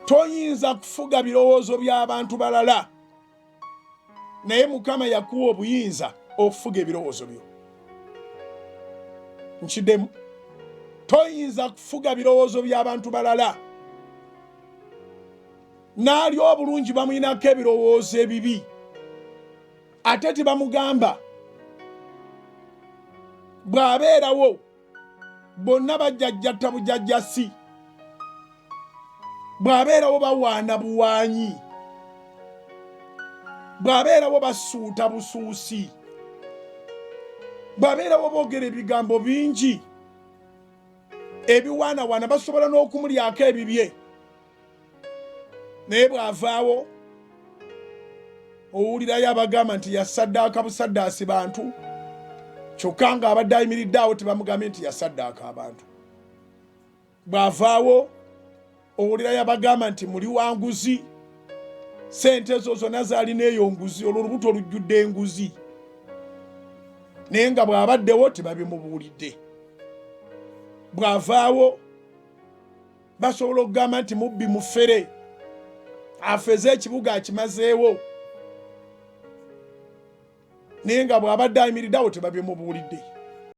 toyinza kufuga bilowozo by'abantu balala naye Mukama yakuwa obuyinza okufuga ebirowozo byo. Nkiddemu, toyinza kufuga birowozo by'abantu balala. Naali obulungi bamuyinako ebirowoozo ebibi ate tibamugamba. Bw'abeerawo bonna bajjajjatta bujjajjasi, bw'abeerawo bawaana buwaanyi, bw'abeerawo basuuta busuusi, bw'abeerawo boogera ebigambo bingi ebiwaanawaana, basobola n'okumulyako ebibye. Naye bw'avaawo owulirayo abagamba nti yasaddaaka busaddaasi bantu, kyokka ng'abadde ayimiridde awo tebamugambye nti yasaddaaka abantu. Bw'avaawo owulirayo abagamba nti muli wanguzi, sente ezo zonna zaalina eyo nguzi, olwo olubuto olujjudde enguzi. Naye nga bw'abaddewo tebabimubuulidde. Bw'avaawo basobola okugamba nti mubbi mufere, afeze ekibuga akimazeewo. Naye nga bw'abadde ayimiridde awo tebabimubuulidde.